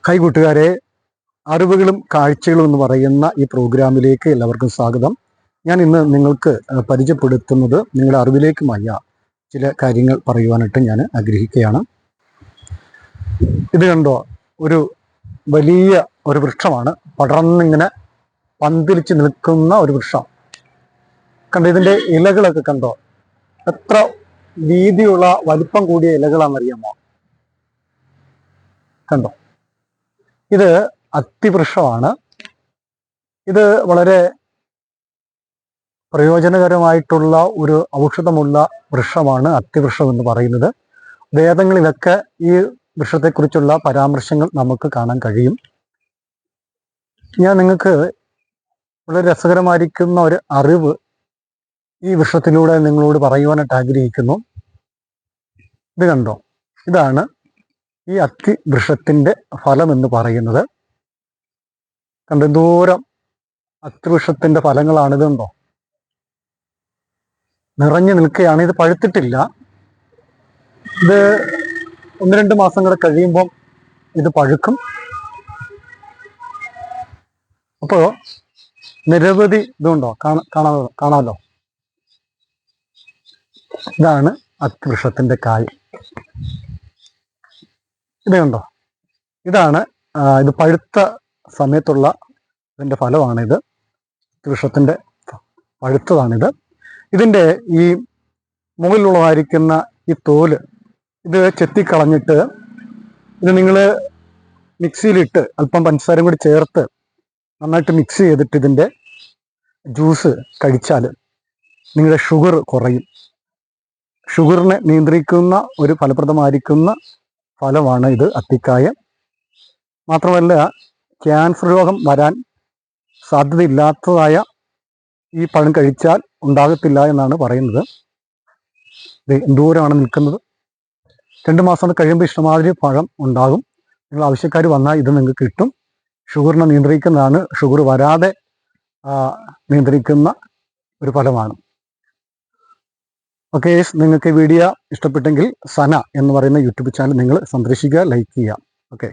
Hi കൂട്ടുകാരെ, അറിവുകളും കാഴ്ചകളും എന്ന് പറയുന്ന ഈ പ്രോഗ്രാമിലേക്ക് എല്ലാവർക്കും സ്വാഗതം. ഞാൻ ഇന്ന് നിങ്ങൾക്ക് പരിചയപ്പെടുത്തുന്നത് നിങ്ങളുടെ അറിവിലേക്കുമായ ചില കാര്യങ്ങൾ പറയുവാനായിട്ട് ഞാൻ ആഗ്രഹിക്കുകയാണ്. ഇത് കണ്ടോ, ഒരു വലിയ ഒരു വൃക്ഷമാണ്, പടർന്നിങ്ങനെ പന്തിരിച്ച് നിൽക്കുന്ന ഒരു വൃക്ഷം. കണ്ടോ, ഇതിൻ്റെ ഇലകളൊക്കെ കണ്ടോ, എത്ര വീതിയുള്ള വലിപ്പം കൂടിയ ഇലകളാണെന്നറിയാമോ? കണ്ടോ, ഇത് അത്തിവൃക്ഷമാണ്. ഇത് വളരെ പ്രയോജനകരമായിട്ടുള്ള ഒരു ഔഷധമുള്ള വൃക്ഷമാണ് അത്തിവൃക്ഷം എന്ന് പറയുന്നത്. വേദങ്ങളിലൊക്കെ ഈ വൃക്ഷത്തെക്കുറിച്ചുള്ള പരാമർശങ്ങൾ നമുക്ക് കാണാൻ കഴിയും. ഞാൻ നിങ്ങൾക്ക് വളരെ രസകരമായിരിക്കുന്ന ഒരു അറിവ് ഈ വൃക്ഷത്തിലൂടെ നിങ്ങളോട് പറയുവാനായിട്ട് ആഗ്രഹിക്കുന്നു. ഇത് കണ്ടോ, ഇതാണ് ഈ അത്തിവൃക്ഷത്തിൻ്റെ ഫലം എന്ന് പറയുന്നത്. കണ്ടോ, ദൂരം അത്തിവൃക്ഷത്തിൻ്റെ ഫലങ്ങളാണിതുണ്ടോ, നിറഞ്ഞു നിൽക്കുകയാണ്. ഇത് പഴുത്തിട്ടില്ല. ഇത് 1-2 മാസം കൂടെ കഴിയുമ്പം ഇത് പഴുക്കും. അപ്പോൾ നിരവധി ഇതുണ്ടോ, കാണാമല്ലോ. ഇതാണ് അത്തിവൃക്ഷത്തിൻ്റെ കായ്. ഇത് കണ്ടോ, ഇതാണ് ഇത് പഴുത്ത സമയത്തുള്ള ഇതിൻ്റെ ഫലമാണിത്. വൃക്ഷത്തിൻ്റെ പഴുത്തതാണിത്. ഇതിൻ്റെ ഈ മുകളിലുള്ളതായിരിക്കുന്ന ഈ തോല് ഇത് ചെത്തിക്കളഞ്ഞിട്ട് ഇത് നിങ്ങൾ മിക്സിയിലിട്ട് അല്പം പഞ്ചസാരയും കൂടി ചേർത്ത് നന്നായിട്ട് മിക്സ് ചെയ്തിട്ട് ഇതിൻ്റെ ജ്യൂസ് കഴിച്ചാൽ നിങ്ങളുടെ ഷുഗർ കുറയും. ഷുഗറിനെ നിയന്ത്രിക്കുന്ന ഒരു ഫലപ്രദമായിരിക്കുന്ന ഫലമാണ് ഇത് അത്തിക്കായ. മാത്രമല്ല, ക്യാൻസർ രോഗം വരാൻ സാധ്യതയില്ലാത്തതായ ഈ പഴം കഴിച്ചാൽ ഉണ്ടാകത്തില്ല എന്നാണ് പറയുന്നത്. ഇത് എന്തോരമാണ് നിൽക്കുന്നത്. 2 മാസം കഴിയുമ്പോൾ ഇഷ്ടമാതിരി പഴം ഉണ്ടാകും. നിങ്ങൾ ആവശ്യക്കാർ വന്നാൽ ഇത് നിങ്ങൾക്ക് കിട്ടും. ഷുഗറിനെ നിയന്ത്രിക്കുന്നതാണ്, ഷുഗർ വരാതെ നിയന്ത്രിക്കുന്ന ഒരു ഫലമാണ്. ഓക്കെ, നിങ്ങൾക്ക് വീഡിയോ ഇഷ്ടപ്പെട്ടെങ്കിൽ സന എന്ന് പറയുന്ന യൂട്യൂബ് ചാനൽ നിങ്ങൾ സന്ദർശിക്കുക, ലൈക്ക് ചെയ്യുക. ഓക്കെ.